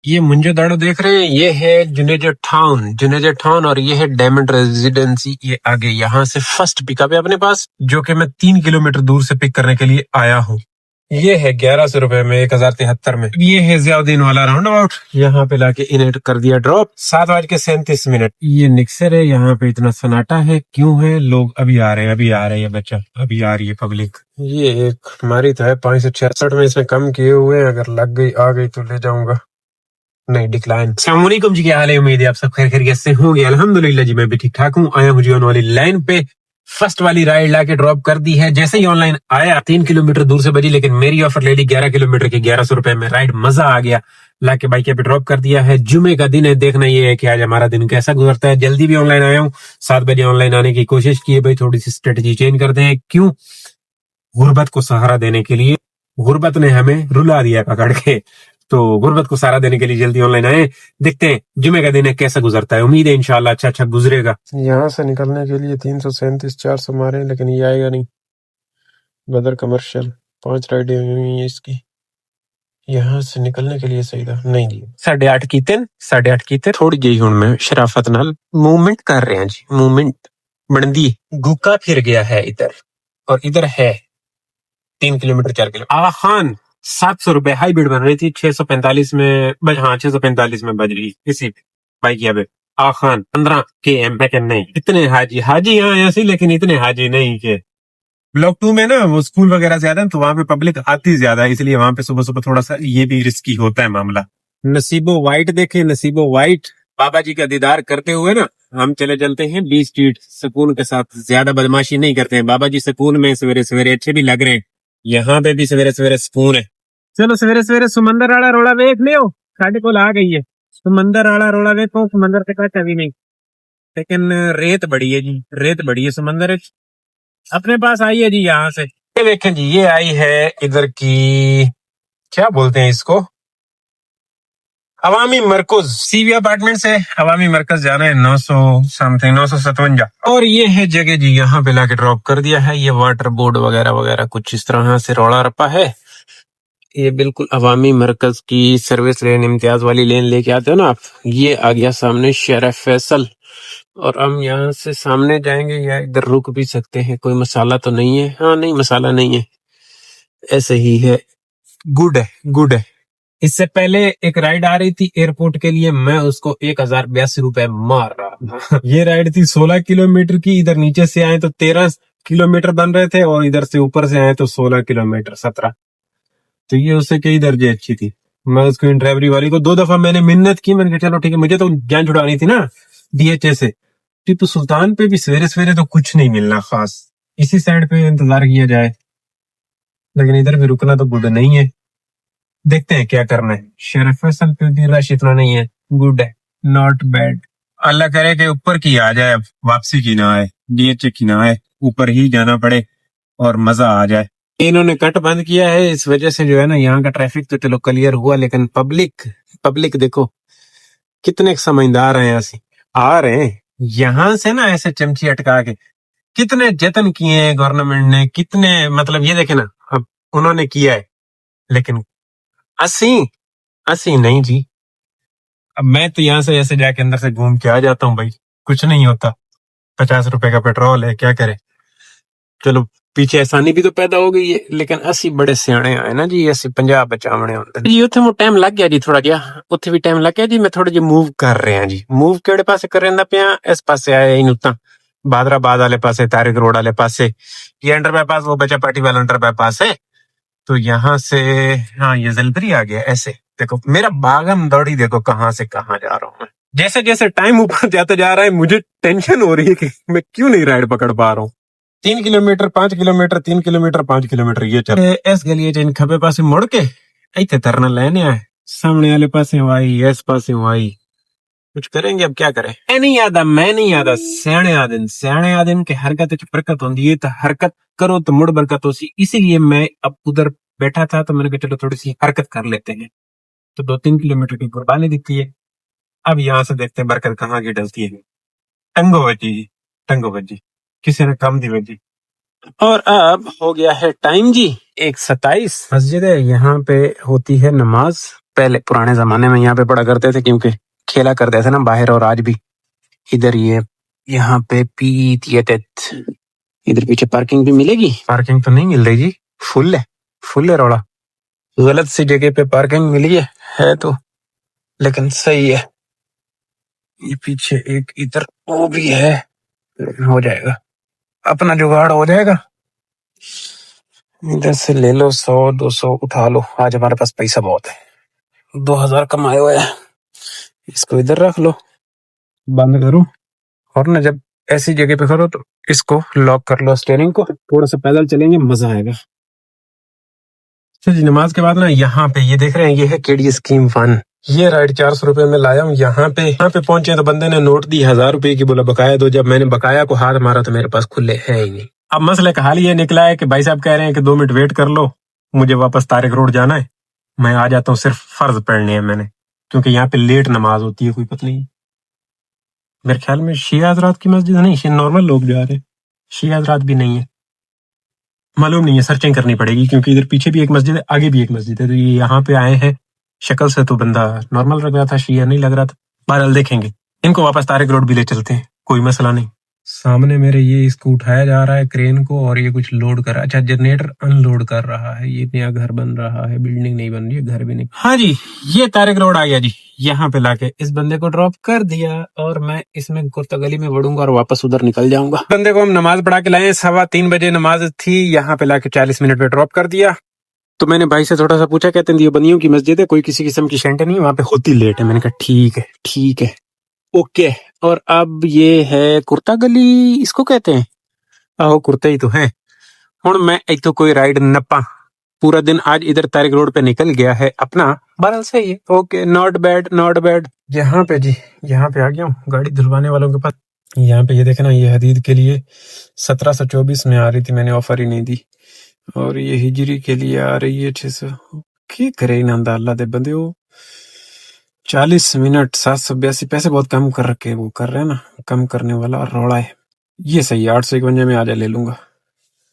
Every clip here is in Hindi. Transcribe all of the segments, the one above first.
ये मुंजो दाड़ो देख रहे हैं, ये है जुनेजा टाउन और ये है डायमंड रेजिडेंसी। ये आगे यहाँ से फर्स्ट पिकअप है अपने पास, जो कि मैं 3 किलोमीटर दूर से पिक करने के लिए आया हूँ। ये है 1100 रुपए में, 1073 में। ये है जियाउद्दीन वाला राउंड अबाउट, यहाँ पे लाके इन्हें कर दिया ड्रॉप। 7:37। ये निक्सर है, यहाँ पे इतना सन्नाटा है क्यों है? लोग अभी आ रहे हैं बच्चा, अभी आ रही है पब्लिक। ये एक हमारी तो है 566 में, इसमें कम किए हुए हैं, अगर लग गई आ गई तो ले जाऊंगा, नहीं डिक्लाइन। अस्सलाम वालेकुम जी, क्या हाल है? उम्मीद है आप सब खैर खैरियत से होंगे। अल्हम्दुलिल्लाह जी, मैं भी ठीक ठाक हूँ। आया हूँ जी ऑन वाली लाइन पे, फर्स्ट वाली राइड लाके ड्रॉप कर दी है। जैसे ही ऑनलाइन आया 3 किलोमीटर दूर से बजी, लेकिन मेरी ऑफर ले ली 11 किलोमीटर के 1100 रुपए में। राइड मजा आ गया, लाके बाइक पे ड्रॉप कर दिया है। जुमे का दिन है, देखना ये है कि आज हमारा दिन कैसा गुजरता है। जल्दी भी ऑनलाइन आया हूँ, 7 बजे ऑनलाइन आने की कोशिश की है भाई, थोड़ी सी स्ट्रेटेजी चेंज करते हैं। क्यों? गुर्बत को सहारा देने के लिए। गुर्बत ने हमें रुला दिया पकड़ के, तो गुर्बत को सहारा देने के लिए जल्दी ऑनलाइन आए। देखते हैं जुमे का दिन है कैसा गुजरता है। उम्मीद है इंशाल्लाह अच्छा अच्छा गुजरेगा। यहाँ से निकलने के लिए 337 400 मारे, लेकिन ये आएगा नहीं। बदर कमर्शियल 5 राइडें हुई हैं इसकी। यहाँ से निकलने के लिए सही था, नहीं दी। 8:30 की थोड़ी जी हूं मैं शराफत नाल मूवमेंट कर रहे हैं जी, मूवमेंट बनदी। गुक्का फिर गया है इधर, और इधर है 3 किलोमीटर 4 किलोमीटर। आगा खान 700 रुपए हाईब्रिड बन रही थी, 645 में हाँ 645 में बज रही इसी बाइक पे। आगा खान 15 के एम नहीं, इतने हाजी यहाँ ऐसी, लेकिन इतने हाजी नहीं के। ब्लॉक 2 में ना वो स्कूल वगैरह ज्यादा है, तो वहां पे पब्लिक आती ज्यादा है, इसलिए वहां पे सुबह सुबह थोड़ा सा ये भी रिस्की होता है मामला। नसीबो वाइट देखे, नसीबो वाइट बाबा जी का दीदार करते हुए ना हम चले चलते हैं 20 स्ट्रीट सुकून के साथ। ज्यादा बदमाशी नहीं करते हैं, बाबा जी सुकून में सवेरे सवेरे अच्छे भी लग रहे हैं। यहाँ पे भी सवेरे सवेरे सुकून है। चलो सवेरे सवेरे समंदर आला रोड़ा वेख लियो, साढ़े को आ गई है। समंदर आला रोड़ा वेखो, समंदर से कट अभी नहीं, लेकिन रेत बड़ी है जी, रेत बड़ी है समंदर अपने पास आई है जी। यहाँ से ये देखें जी, ये आई है इधर की, क्या बोलते हैं इसको, अवामी मरकज। सीवी अपार्टमेंट से अवामी मरकज जाना है 900 समथिंग, 957। और ये है जगह जी, यहाँ पे लाके ड्रॉप कर दिया है। ये वाटर बोर्ड वगैरह वगैरह कुछ इस तरह से रौला रपा है। ये बिल्कुल अवामी मरकज की सर्विस लेन, इम्तियाज वाली लेन लेके आते हो ना आप। ये आ गया सामने शहर फैसल, और हम यहाँ से सामने जाएंगे या इधर रुक भी सकते हैं। कोई मसाला तो नहीं है? हाँ नहीं, मसाला नहीं है, ऐसे ही है। गुड है, गुड है। इससे पहले एक राइड आ रही थी एयरपोर्ट के लिए, मैं उसको 1082 रुपए मार रहा था। ये राइड थी 16 किलोमीटर की। इधर नीचे से आए तो 13 किलोमीटर बन रहे थे, और इधर से ऊपर से आए तो 16 किलोमीटर 17। तो ये उससे कई दर्जे अच्छी थी। मैं उसको इन ड्राइवरी वाली को 2 दफा मैंने मिन्नत की, मैंने कहा चलो ठीक है, मुझे तो जान छुड़ानी थी ना डीएचए से। टीपू सुल्तान पे भी सवेरे सवेरे तो कुछ नहीं मिलना खास, इसी साइड पे इंतजार किया जाए, लेकिन इधर भी रुकना तो गुड नहीं है। देखते हैं क्या करना है। शेर फैसल पे भी रश इतना नहीं है, गुड है, नॉट बैड। अल्लाह करे कि ऊपर की आ जाए, अब वापसी की ना आए, डीएचए की ना आए, ऊपर ही जाना पड़े और मजा आ जाए। इन्होंने कट बंद किया है, इस वजह से जो है ना यहाँ का ट्रैफिक तो चलो क्लियर हुआ, लेकिन पब्लिक देखो कितने समझदार हैं, ऐसे आ रहे हैं यहाँ से ना ऐसे चमची अटका के। कितने जतन किए हैं गवर्नमेंट ने, कितने, मतलब ये देखे ना, अब उन्होंने किया है, लेकिन अस्सी नहीं जी। अब मैं तो यहाँ से ऐसे जाके अंदर से घूम के आ जाता हूँ भाई, कुछ नहीं होता। 50 रुपए का पेट्रोल है, क्या करे। चलो पीछे आसानी भी तो पैदा हो गई है, लेकिन असि बड़े सियाने आए ना जी, असि 50 बचावने होंदे जी। उत्थे मो टाइम लग गया जी, थोड़ा जिहा उत्थे भी टाइम लग गया जी। मैं थोड़े जी मूव कर रहे हैं जी। मूव केड़े पासे कर रहा पिया? इस पासे आए इन उतना बादराबाद वाले पासे, तारिक रोड वाले पासे। ये अंडर बाईपास वो बचा पार्टी वाला अंडर बाईपास है, तो यहाँ से हाँ ये जलपरी आ गया। ऐसे देखो मेरा बागम दौड़ी, देखो कहाँ से कहाँ जा रहा हूँ मैं। जैसे जैसे टाइम ऊपर जाता जा रहा है, मुझे टेंशन हो रही है कि मैं क्यों नहीं राइड पकड़ पा रहा हूँ। 3 किलोमीटर 5 किलोमीटर 3 किलोमीटर 5 किलोमीटर ये चल इस गली इन खबे पासे मुड़ के इतने तरना लेने आए, सामने वाले पासे आई, इस पासे आई। कुछ करेंगे, अब क्या करें। मैं नहीं यादा सियाने आदन के हरकत च बरकत होती है, तो हरकत करो तो मुड़ बरकत होती। इसीलिए मैं अब उधर बैठा था, तो मैंने कहा चलो थोड़ी सी हरकत कर लेते हैं। तो 2-3 किलोमीटर की कुर्बानी दिखती है। अब यहाँ से देखते हैं बरकत कहाँ की डलती है। टंगो बजी किसी ने कम दी बजी। और अब हो गया है टाइम जी 1:27। मस्जिद है, यहाँ पे होती है नमाज पहले पुराने जमाने में यहाँ पे पढ़ा करते थे, क्योंकि खेला करते थे ना बाहर, और आज भी इधर ये यहाँ पे इधर पीछे पार्किंग भी मिलेगी। पार्किंग तो नहीं मिल रही जी, फुल है रोड़ा। गलत सी जगह पे पार्किंग मिली है तो, लेकिन सही है। ये पीछे एक इधर वो भी है, हो जाएगा अपना जुगाड़, हो जाएगा। इधर से ले लो 100-200 उठा लो, आज हमारे पास पैसा बहुत है, 2000 कमाए हुए हैं। इसको इधर रख लो, बंद करो, और ना जब ऐसी जगह पे करो तो इसको लॉक कर लो, स्टीयरिंग को। थोड़ा सा पैदल चलेंगे, मजा आएगा। अच्छा जी, नमाज के बाद ना यहाँ पे ये देख रहे हैं, ये है केडी स्कीम 1। ये राइड 400 रुपए में लाया हूँ। यहाँ पे पहुंचे तो बंदे ने नोट दी 1000 रुपए की, बोला बकाया दो। जब मैंने बकाया को हाथ मारा तो मेरे पास खुले है ही नहीं। अब मसले का हाल ये निकला है कि भाई साहब कह रहे हैं कि 2 मिनट वेट कर लो, मुझे वापस तारिक रोड जाना है, मैं आ जाता हूँ, सिर्फ फर्ज पढ़ने हैं मैंने, क्योंकि यहाँ पे लेट नमाज होती है। कोई पता नहीं, मेरे ख्याल में शिया हजरात की मस्जिद नहीं, नॉर्मल लोग जा रहे हैं, शिया हजरात भी नहीं है, मालूम नहीं है, सर्चिंग करनी पड़ेगी, क्योंकि इधर पीछे भी एक मस्जिद है, आगे भी एक मस्जिद है। तो ये यहाँ पे आए हैं, शक्ल से तो बंदा नॉर्मल लग रहा था, शिया नहीं लग रहा था। बहरहाल देखेंगे, इनको वापस तारिक रोड भी ले चलते हैं, कोई मसला नहीं। सामने मेरे ये इसको उठाया जा रहा है क्रेन को, और ये कुछ लोड कर रहा है। अच्छा, जनरेटर अनलोड कर रहा है। ये नया घर बन रहा है, बिल्डिंग नहीं बन रही है, घर भी नहीं। हाँ जी, ये तारिक रोड आ गया जी। यहाँ पे लाके इस बंदे को ड्रॉप कर दिया, और मैं इसमें कुर्ता गली में बढ़ूंगा और वापस उधर निकल जाऊंगा। बंदे को हम नमाज पढ़ा के लाए, 3:15 बजे नमाज थी। यहाँ पे लाके 40 मिनट पे ड्रॉप कर दिया। तो मैंने भाई से थोड़ा सा पूछा, कहते हैं दियोबंदियों की मस्जिद है, कोई किसी किस्म की शेंटे नहीं, वहां पे होती लेट है। मैंने कहा ठीक है ओके। और अब ये है कुर्ता गली, इसको कहते हैं, आहो कुर्ता ही तो है। हुण मैं इतो कोई राइड नपा, पूरा दिन आज इधर तारिक रोड पे निकल गया है अपना। बहरहाल सही है, ओके, नॉट बैड। यहाँ पे जी, यहाँ पे आ गया हूँ गाड़ी धुलवाने वालों के पास। यहाँ पे ये देखना, ये हदीद के लिए 1724 में आ रही थी, मैंने ऑफर ही नहीं दी। और ये हिजरी के लिए आ रही है 600। क्या करे ना अल्लाह दे बंदे, हो 40 मिनट 782 पैसे बहुत कम कर रखे, वो कर रहे हैं ना, कम करने वाला रोड़ा है। ये सही है, 851 में आजा ले लूंगा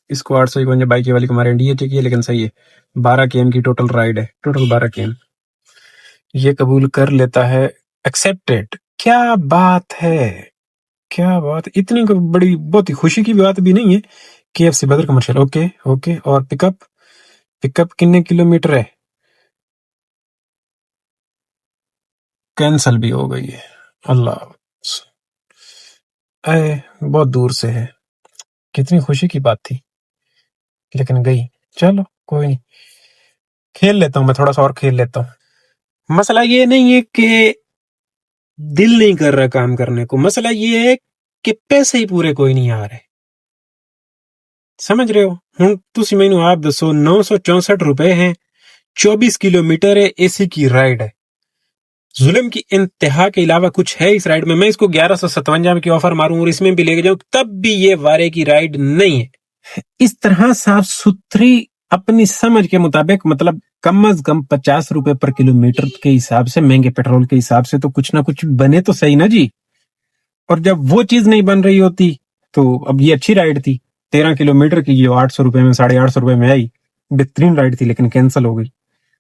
इसको। 851 बाइक वाली को हमारे इंडिया चाहिए, लेकिन सही है। 12 km की टोटल राइड है, टोटल 12 km। ये कबूल कर लेता है, एक्सेप्टेड। क्या बात है, क्या बात, इतनी बड़ी बहुत ही खुशी की बात भी नहीं है। KFC बदर कमर्शियल, ओके। और पिकअप कितने किलोमीटर है? कैंसल भी हो गई है, अल्लाह, बहुत दूर से है। कितनी खुशी की बात थी, लेकिन गई। चलो कोई नहीं, खेल लेता हूँ मैं, थोड़ा सा और खेल लेता हूँ। मसला ये नहीं है कि दिल नहीं कर रहा काम करने को, मसला ये है कि पैसे ही पूरे कोई नहीं आ रहे। समझ रहे हो? हूं तुसी मैनू आप दसो, 964 रुपए हैं, 24 किलोमीटर है, AC की राइड है। जुल्म की इंतहा के अलावा कुछ है इस राइड में? मैं इसको 1157 की ऑफर मारूं और इसमें भी लेके जाऊं, तब भी ये वारे की राइड नहीं है। इस तरह साफ सुथरी अपनी समझ के मुताबिक, मतलब कम अज कम 50 रुपए पर किलोमीटर के हिसाब से, महंगे पेट्रोल के हिसाब से, तो कुछ ना कुछ बने तो सही ना जी। और जब वो चीज नहीं बन रही होती तो, अब ये अच्छी राइड थी 13 किलोमीटर की, जो 800 रुपए में, 850 रुपए में आई, बेहतरीन राइड थी, लेकिन कैंसिल हो गई।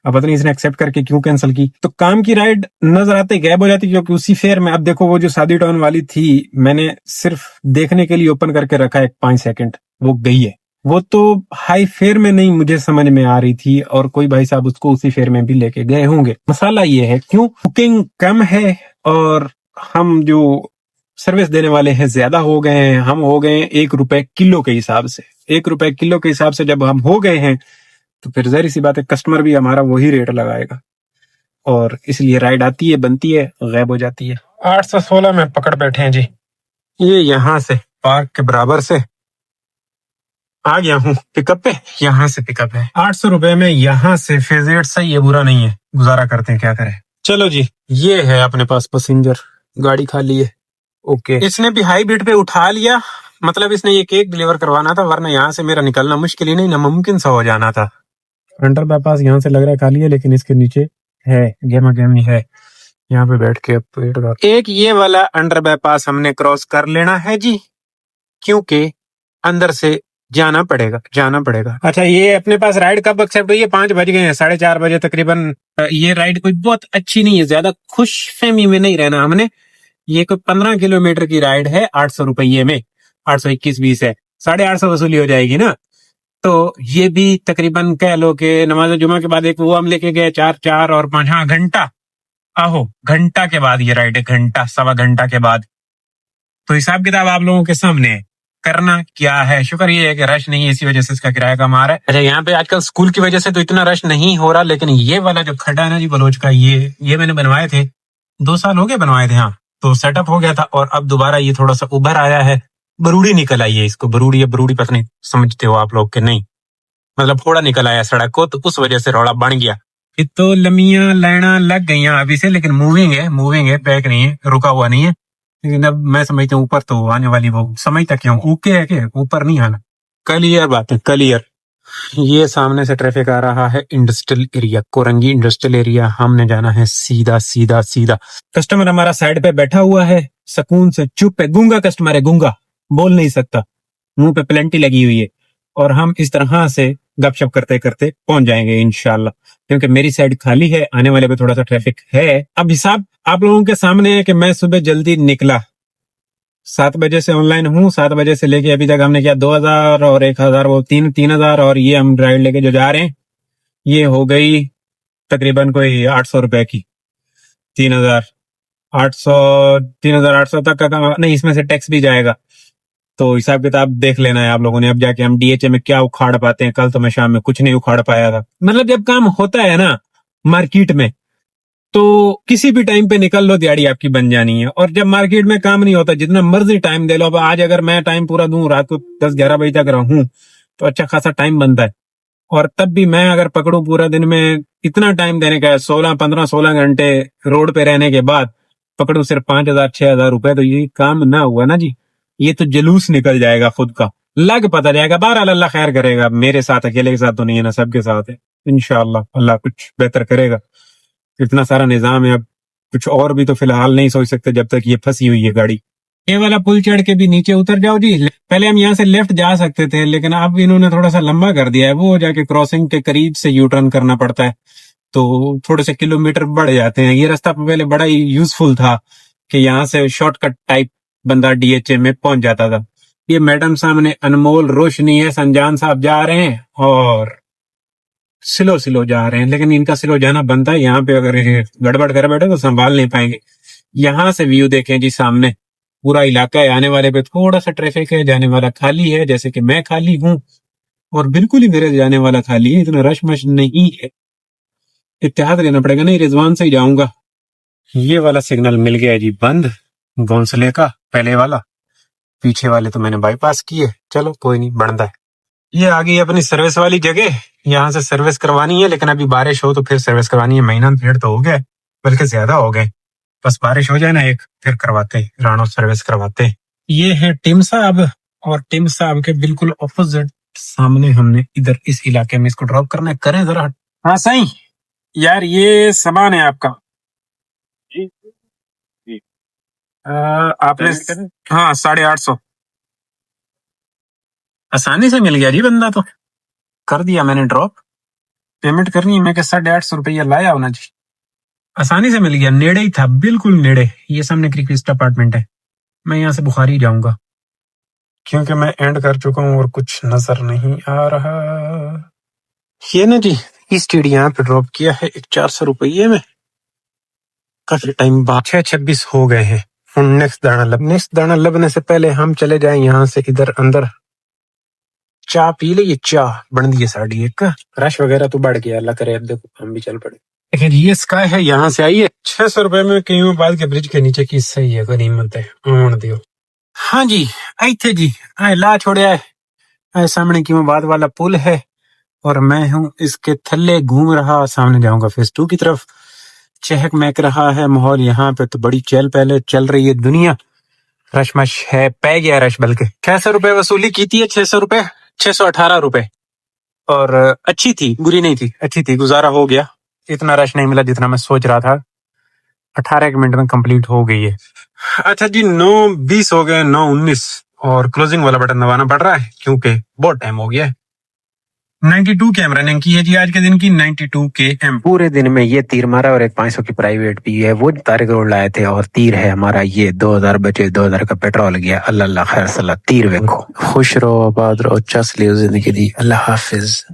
अब पता नहीं इसने एक्सेप्ट करके क्यों कैंसिल की। तो काम की राइड नजर आते गायब हो जाती, क्योंकि उसी फेयर में, अब देखो वो जो सादी टाउन वाली थी, मैंने सिर्फ देखने के लिए ओपन करके रखा है 5 सेकंड, वो गई है। वो तो हाई फेयर में नहीं मुझे समझ में आ रही थी, और कोई भाई साहब उसको उसी फेयर में भी लेके गए होंगे। मसाला ये है, क्यों बुकिंग कम है और हम जो सर्विस देने वाले हैं ज्यादा हो गए हैं। हम हो गए हैं 1 रुपए किलो के हिसाब से, 1 रुपए किलो के हिसाब से जब हम हो गए हैं, तो फिर जाहिर सी बात है कस्टमर भी हमारा वही रेट लगाएगा, और इसलिए राइड आती है, बनती है, गायब हो जाती है। 816 में पकड़ बैठे हैं जी। ये यहाँ से पार्क के बराबर से आ गया हूँ पिकअप पे, यहाँ से पिकअप है 800 रुपए में। यहाँ से फेजेट सही है, बुरा नहीं है, गुजारा करते हैं, क्या करें। चलो जी, ये है अपने पास पैसेंजर, गाड़ी खाली है, ओके। इसने भी हाई बीट पे उठा लिया, मतलब इसने ये केक डिलीवर करवाना था, वरना यहाँ से मेरा निकलना मुश्किल ही नहीं, नामुमकिन सा हो जाना था। अंडर बाईपास यहाँ से लग रहा है खाली है, लेकिन इसके नीचे है गेमा गेमी है, यहाँ पे बैठ के अब एक ये वाला अंडर बाईपास हमने क्रॉस कर लेना है जी, क्योंकि अंदर से जाना पड़ेगा। अच्छा, ये अपने पास राइड कब एक्सेप्ट हुई है? 5 बज गए हैं, 4:30 बजे तकरीबन ये राइड कोई बहुत अच्छी नहीं है, ज्यादा खुश फहमी में नहीं रहना हमने। ये कोई 15 किलोमीटर की राइड है, 800 रुपये में, 821 है, 850 वसूली हो जाएगी ना। तो ये भी तकरीबन कह लो कि नमाज जुमा के बाद एक वो हम लेके गए, 4 और 5, हाँ घंटा, आहो घंटा के बाद ये राइड है, घंटा सवा घंटा के बाद। तो हिसाब किताब आप लोगों के सामने है। करना क्या है, शुक्र ये है कि रश नहीं है, इसी वजह से इसका किराया कम आ रहा है। अच्छा, यहाँ पे आजकल स्कूल की वजह से तो इतना रश नहीं हो रहा, लेकिन ये वाला जो खड्डा है ना जी बलोच का, ये मैंने बनवाए थे, 2 साल हो गए बनवाए थे, हाँ। तो सेटअप हो गया था और अब दोबारा ये थोड़ा सा उभर आया है, बरूड़ी निकल आई है इसको, बरूड़ी या बरूड़ी पता नहीं समझते हो आप लोग के नहीं, मतलब फोड़ा निकल आया सड़क को, तो उस वजह से रौला बन गया। ये तो लमियां लाइना लग गई अभी से, लेकिन मूविंग है, बैक नहीं है, रुका हुआ नहीं है। लेकिन अब मैं समझता हूँ ऊपर तो आने वाली, वो समझता क्यों ऊके है कि ऊपर नहीं आना। क्लियर बात है, क्लियर। ये सामने से ट्रैफिक आ रहा है, industrial area, Korangi industrial area, हमने जाना है सीधा सीधा सीधा। कस्टमर हमारा साइड पे बैठा हुआ है, सुकून से चुप है, गूंगा कस्टमर है, गूंगा, बोल नहीं सकता, मुंह पे प्लेंटी लगी हुई है। और हम इस तरह से गपशप करते करते पहुंच जाएंगे इंशाल्लाह, क्योंकि मेरी साइड खाली है, आने वाले पे थोड़ा सा ट्रैफिक है। अब हिसाब आप लोगों के सामने है कि मैं सुबह जल्दी निकला, 7 बजे से ऑनलाइन हूँ, 7 बजे से लेके अभी तक हमने किया 2000 और 1000, वो 3000, और ये हम राइड लेके जो जा रहे हैं ये हो गई तकरीबन कोई 800 रुपए की। 3800 तक का नहीं, इसमें से टैक्स भी जाएगा, तो हिसाब किताब देख लेना है आप लोगों ने। अब जाके हम डीएचए में क्या उखाड़ पाते हैं, कल तो मैं शाम में कुछ नहीं उखाड़ पाया था। मतलब जब काम होता है ना मार्केट में, तो किसी भी टाइम पे निकल लो, दिहाड़ी आपकी बन जानी है। और जब मार्केट में काम नहीं होता, जितना मर्जी टाइम दे लो, अब आज अगर मैं टाइम पूरा दूं, रात को 10-11 बजे तक रहूं, तो अच्छा खासा टाइम बनता है। और तब भी मैं अगर पकड़ूं पूरा दिन में इतना टाइम देने का है, 16 घंटे रोड पे रहने के बाद पकड़ूं सिर्फ 5000-6000 रुपए, तो ये काम ना हुआ ना जी, ये तो जुलूस निकल जाएगा खुद का, लग पता जाएगा। बहरहाल अल्लाह खैर करेगा, मेरे साथ अकेले के साथ तो नहीं है ना, सबके साथ है इंशाअल्लाह, अल्लाह कुछ बेहतर करेगा। इतना सारा निजाम है, अब कुछ और भी तो फिलहाल नहीं सोच सकते जब तक ये फंसी हुई है गाड़ी। ये वाला पुल चढ़ के भी नीचे उतर जाओ जी। पहले हम यहाँ से लेफ्ट जा सकते थे, लेकिन अब इन्होंने थोड़ा सा लंबा कर दिया है, वो जाके क्रॉसिंग के करीब से यू टर्न करना पड़ता है, तो थोड़े से किलोमीटर बढ़ जाते हैं। ये रास्ता पहले बड़ा ही यूजफुल था कि यहाँ से शॉर्टकट टाइप बंदा डीएचए में पहुंच जाता था। ये मैडम सामने अनमोल रोशनी है, संजान साहब जा रहे हैं और स्लो स्लो जा रहे हैं, लेकिन इनका स्लो जाना बनता है, यहाँ पे अगर ये गड़बड़ कर बैठे तो संभाल नहीं पाएंगे। यहाँ से व्यू देखें जी, सामने पूरा इलाका है, आने वाले पे थोड़ा सा ट्रैफिक है, जाने वाला खाली है, जैसे कि मैं खाली हूँ और बिल्कुल ही मेरे जाने वाला खाली है, इतना रश मश नहीं है। इत्तेहाद लेना पड़ेगा, नहीं रिजवान से ही जाऊंगा। ये वाला सिग्नल मिल गया जी बंद, घोंसले का पहले वाला, पीछे वाले तो मैंने बाईपास किए, चलो कोई नहीं, बनता है। ये आ गई अपनी सर्विस वाली जगह, यहाँ से सर्विस करवानी है, लेकिन अभी बारिश हो तो फिर सर्विस करवानी है, महीना डेढ़ तो हो गया, बल्कि ज्यादा हो गए, बस बारिश हो जाए ना एक, फिर करवाते हैं, रानो सर्विस करवाते हैं। ये है टिम साहब, और टिम साहब के बिल्कुल ऑपोजिट सामने हमने इधर इस इलाके में इसको ड्रॉप करना है, करें जरा। हाँ सही यार, ये सामान है आपका जी जी। आपने हाँ 850 आसानी से मिल गया जी, बंदा तो कर दिया मैंने ड्रॉप, पेमेंट करनी है, मैं 850 रुपया लाया होना जी, आसानी से मिल गया, नेड़े ही था, बिल्कुल नेड़े। ये सामने क्रिकेट अपार्टमेंट है, मैं यहाँ से बुखारी जाऊंगा क्योंकि मैं एंड कर चुका हूँ और कुछ नजर नहीं आ रहा। ये ना जी इस स्टेडी यहाँ पे ड्रॉप किया है 400 रुपये में, काफी टाइम बाद 6:26 हो गए हैं। नेक्स्ट दाना लबने से पहले हम चले जाएं यहाँ से इधर अंदर, चाय पी ले, ये चाय बन दी है 1:30 का, रश वगैरह तो बढ़ गया, अल्लाह करे अब देखो हम भी चल पड़े। लेकिन ये स्काई है, यहाँ से आई है 600 रुपए में, कहीं बाद के ब्रिज के नीचे की सही है, गनीमत है, आन दियो। हाँ जी आई थे जी, आए ला छोड़े आए सामने की बाद वाला पुल है, और मैं हूँ इसके थल्ले घूम रहा, सामने जाऊंगा फेज 2 की तरफ। चहक महक रहा है माहौल यहाँ पे, तो बड़ी चहल पहले चल रही है दुनिया, रशमश है, पै गया रश, बल्कि 600 रुपए वसूली की थी, 600 रुपए, 618 रुपए, और अच्छी थी, बुरी नहीं थी, अच्छी थी, गुजारा हो गया, इतना रश नहीं मिला जितना मैं सोच रहा था। 18 मिनट में कंप्लीट हो गई है। अच्छा जी 9:20 हो गए, 9:19, और क्लोजिंग वाला बटन दबाना पड़ रहा है क्योंकि बहुत टाइम हो गया है। 92 कैम रनिंग की है जी आज के दिन की 92 km। पूरे दिन में ये तीर मारा और एक 500 की प्राइवेट भी है। वो तारे करोड़ लाए थे और तीर है हमारा ये 2000 बचे, 2000 का पेट्रोल गया। अल्लाह अल्लाह खैर सलाह। तीर देखो। खुश रहो, आबाद रहो, चस लियो जिंदगी दी। अल्लाह हाफिज।